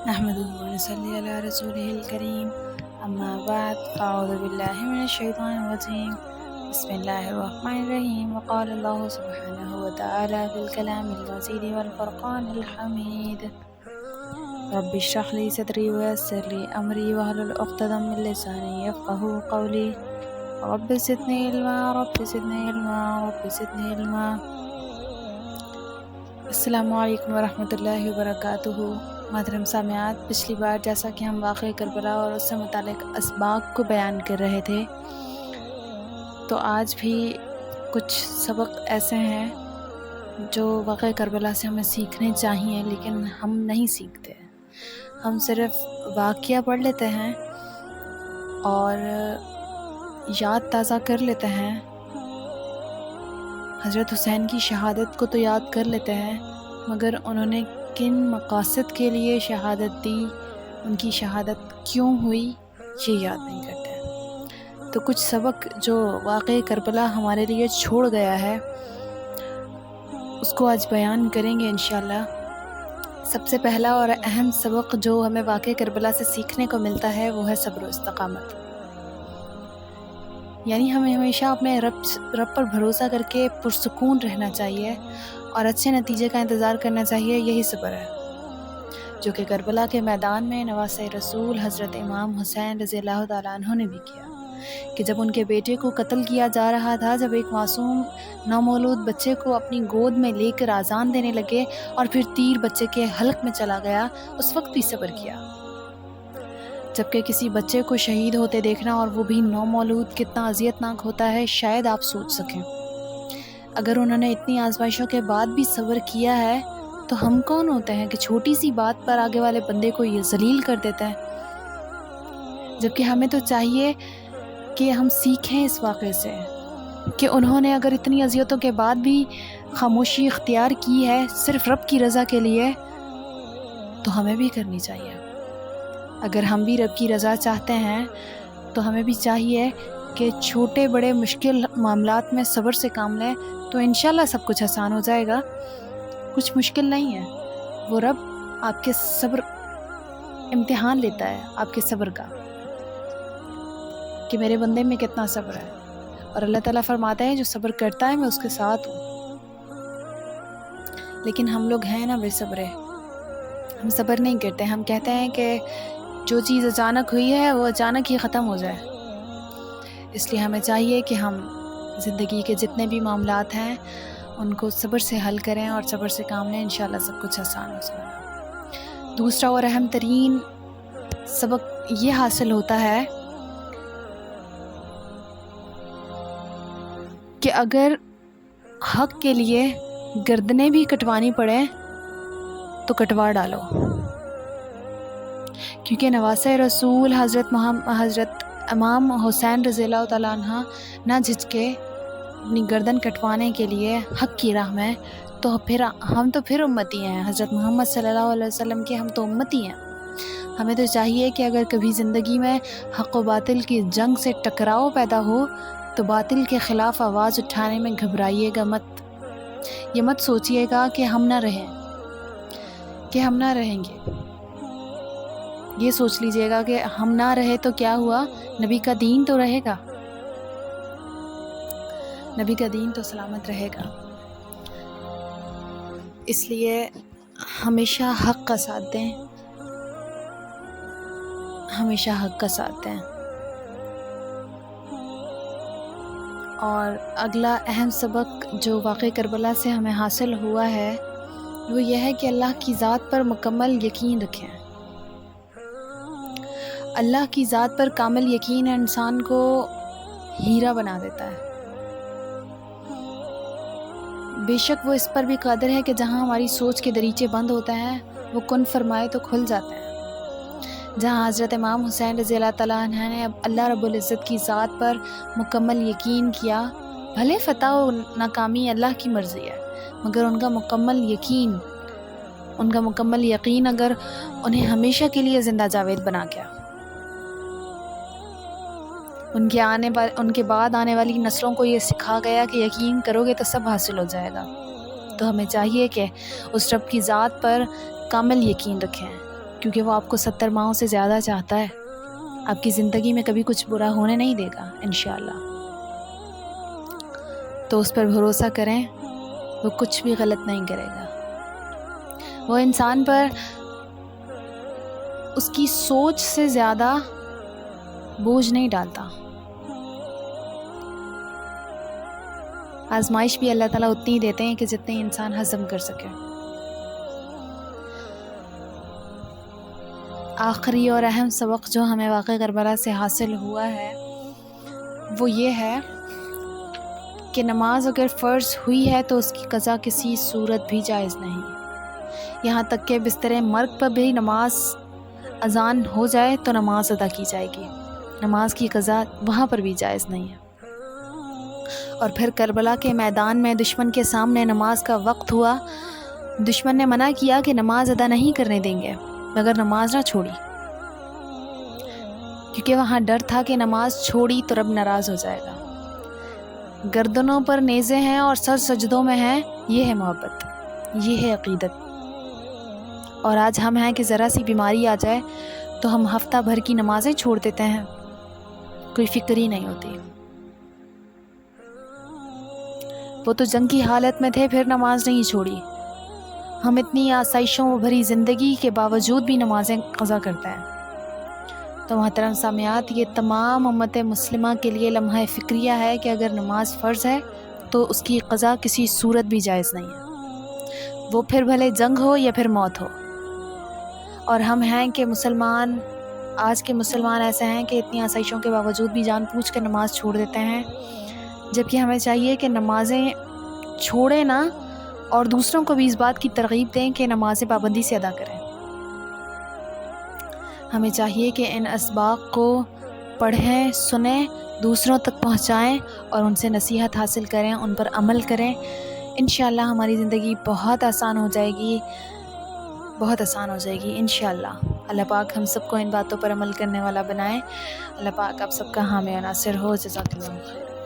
نحمده ونصلي على رسوله الكريم أما بعد فأعوذ بالله من الشيطان الرجيم بسم الله الرحمن الرحيم وقال الله سبحانه وتعالى بالكلام المجيد والفرقان الحميد رب اشرح لي صدري ويسر لي أمري واحلل عقدة من لساني يفقهوا قولي رب زدني علما رب زدني علما رب زدني علما۔ السلام علیکم ورحمۃ اللہ وبرکاتہ۔ محترم سامعات، پچھلی بار جیسا کہ ہم واقعہ کربلا اور اس سے متعلق اسباق کو بیان کر رہے تھے، تو آج بھی کچھ سبق ایسے ہیں جو واقعہ کربلا سے ہمیں سیکھنے چاہیے، لیکن ہم نہیں سیکھتے۔ ہم صرف واقعہ پڑھ لیتے ہیں اور یاد تازہ کر لیتے ہیں، حضرت حسین کی شہادت کو تو یاد کر لیتے ہیں، مگر انہوں نے کن مقاصد کے لیے شہادت دی، ان کی شہادت کیوں ہوئی، یہ یاد نہیں کرتے۔ تو کچھ سبق جو واقعہ کربلا ہمارے لیے چھوڑ گیا ہے، اس کو آج بیان کریں گے انشاءاللہ۔ سب سے پہلا اور اہم سبق جو ہمیں واقعہ کربلا سے سیکھنے کو ملتا ہے وہ ہے صبر و استقامت۔ یعنی ہمیں ہمیشہ اپنے رب پر بھروسہ کر کے پرسکون رہنا چاہیے اور اچھے نتیجے کا انتظار کرنا چاہیے۔ یہی صبر ہے جو کہ کربلا کے میدان میں نواسۂ رسول حضرت امام حسین رضی اللہ تعالیٰ عنہ نے بھی کیا، کہ جب ان کے بیٹے کو قتل کیا جا رہا تھا، جب ایک معصوم نومولود بچے کو اپنی گود میں لے کر آذان دینے لگے اور پھر تیر بچے کے حلق میں چلا گیا، اس وقت بھی صبر کیا۔ جبکہ کسی بچے کو شہید ہوتے دیکھنا، اور وہ بھی نومولود، کتنا اذیت ناک ہوتا ہے، شاید آپ سوچ سکیں۔ اگر انہوں نے اتنی آزمائشوں کے بعد بھی صبر کیا ہے، تو ہم کون ہوتے ہیں کہ چھوٹی سی بات پر آگے والے بندے کو یہ ذلیل کر دیتے ہیں؟ جبکہ ہمیں تو چاہیے کہ ہم سیکھیں اس واقعے سے کہ انہوں نے اگر اتنی اذیتوں کے بعد بھی خاموشی اختیار کی ہے صرف رب کی رضا کے لیے، تو ہمیں بھی کرنی چاہیے۔ اگر ہم بھی رب کی رضا چاہتے ہیں تو ہمیں بھی چاہیے کہ چھوٹے بڑے مشکل معاملات میں صبر سے کام لیں، تو انشاءاللہ سب کچھ آسان ہو جائے گا۔ کچھ مشکل نہیں ہے، وہ رب آپ کے صبر امتحان لیتا ہے، آپ کے صبر کا، کہ میرے بندے میں کتنا صبر ہے۔ اور اللہ تعالیٰ فرماتا ہے جو صبر کرتا ہے میں اس کے ساتھ ہوں۔ لیکن ہم لوگ ہیں نا بے صبرے، ہم صبر نہیں کرتے۔ ہم کہتے ہیں کہ جو چیز اچانک ہوئی ہے وہ اچانک ہی ختم ہو جائے۔ اس لیے ہمیں چاہیے کہ ہم زندگی کے جتنے بھی معاملات ہیں ان کو صبر سے حل کریں اور صبر سے کام لیں، انشاءاللہ سب کچھ آسان ہو جائے گا۔ دوسرا اور اہم ترین سبق یہ حاصل ہوتا ہے کہ اگر حق کے لیے گردنیں بھی کٹوانی پڑیں تو کٹوا ڈالو، کیونکہ نواسۂ رسول حضرت امام حسین رضی اللہ تعالیٰ عنہ نہ جھجکے اپنی گردن کٹوانے کے لیے حق کی راہ میں، تو پھر ہم تو پھر امتی ہیں، حضرت محمد صلی اللہ علیہ وسلم کے ہم تو امتی ہیں۔ ہمیں تو چاہیے کہ اگر کبھی زندگی میں حق و باطل کی جنگ سے ٹکراؤ پیدا ہو تو باطل کے خلاف آواز اٹھانے میں گھبرائیے گا مت۔ یہ مت سوچیے گا کہ ہم نہ رہیں گے، یہ سوچ لیجئے گا کہ ہم نہ رہے تو کیا ہوا، نبی کا دین تو رہے گا، نبی کا دین تو سلامت رہے گا۔ اس لیے ہمیشہ حق کا ساتھ دیں، ہمیشہ حق کا ساتھ دیں۔ اور اگلا اہم سبق جو واقعہ کربلا سے ہمیں حاصل ہوا ہے وہ یہ ہے کہ اللہ کی ذات پر مکمل یقین رکھیں۔ اللہ کی ذات پر کامل یقین انسان کو ہیرا بنا دیتا ہے۔ بے شک وہ اس پر بھی قادر ہے کہ جہاں ہماری سوچ کے دریچے بند ہوتے ہیں وہ کن فرمائے تو کھل جاتے ہیں۔ جہاں حضرت امام حسین رضی اللہ تعالیٰ عنہ نے اللہ رب العزت کی ذات پر مکمل یقین کیا، بھلے فتح و ناکامی اللہ کی مرضی ہے، مگر ان کا مکمل یقین اگر انہیں ہمیشہ کے لیے زندہ جاوید بنا گیا، ان کے بعد آنے والی نسلوں کو یہ سکھا گیا کہ یقین کرو گے تو سب حاصل ہو جائے گا۔ تو ہمیں چاہیے کہ اس رب کی ذات پر کامل یقین رکھیں، کیونکہ وہ آپ کو 70 ماہوں سے زیادہ چاہتا ہے. آپ کی زندگی میں کبھی کچھ برا ہونے نہیں دے گا انشاءاللہ. تو اس پر بھروسہ کریں، وہ کچھ بھی غلط نہیں کرے گا. وہ انسان پر اس کی سوچ سے زیادہ بوجھ نہیں ڈالتا. آزمائش بھی اللہ تعالیٰ اتنی ہی دیتے ہیں کہ جتنے انسان ہضم کر سکے. آخری اور اہم سبق جو ہمیں واقعہ کربلا سے حاصل ہوا ہے وہ یہ ہے کہ نماز اگر فرض ہوئی ہے تو اس کی قضا کسی صورت بھی جائز نہیں. یہاں تک کہ بستر مرگ پر بھی نماز اذان ہو جائے تو نماز ادا کی جائے گی. نماز کی قضا وہاں پر بھی جائز نہیں ہے. اور پھر کربلا کے میدان میں دشمن کے سامنے نماز کا وقت ہوا. دشمن نے منع کیا کہ نماز ادا نہیں کرنے دیں گے مگر نماز نہ چھوڑی، کیونکہ وہاں ڈر تھا کہ نماز چھوڑی تو رب ناراض ہو جائے گا. گردنوں پر نیزے ہیں اور سر سجدوں میں ہیں، یہ ہے محبت، یہ ہے عقیدت. اور آج ہم ہیں کہ ذرا سی بیماری آ جائے تو ہم ہفتہ بھر کی نمازیں چھوڑ دیتے ہیں، کوئی فکر ہی نہیں ہوتی. وہ تو جنگ کی حالت میں تھے پھر نماز نہیں چھوڑی. ہم اتنی آسائشوں بھری زندگی کے باوجود بھی نمازیں قضا کرتے ہیں. تو محترم سامعات، یہ تمام امت مسلمہ کے لیے لمحہ فکریہ ہے کہ اگر نماز فرض ہے تو اس کی قضا کسی صورت بھی جائز نہیں ہے، وہ پھر بھلے جنگ ہو یا پھر موت ہو. اور ہم ہیں کہ مسلمان، آج کے مسلمان ایسے ہیں کہ اتنی آسائشوں کے باوجود بھی جان بوجھ کر نماز چھوڑ دیتے ہیں، جبکہ ہمیں چاہیے کہ نمازیں چھوڑیں نہ اور دوسروں کو بھی اس بات کی ترغیب دیں کہ نمازیں پابندی سے ادا کریں. ہمیں چاہیے کہ ان اسباق کو پڑھیں، سنیں، دوسروں تک پہنچائیں اور ان سے نصیحت حاصل کریں، ان پر عمل کریں. انشاءاللہ ہماری زندگی بہت آسان ہو جائے گی، بہت آسان ہو جائے گی انشاءاللہ. اللہ پاک ہم سب کو ان باتوں پر عمل کرنے والا بنائے. اللہ پاک آپ سب کا حامی و ناصر ہو. جزاک اللہ خیر.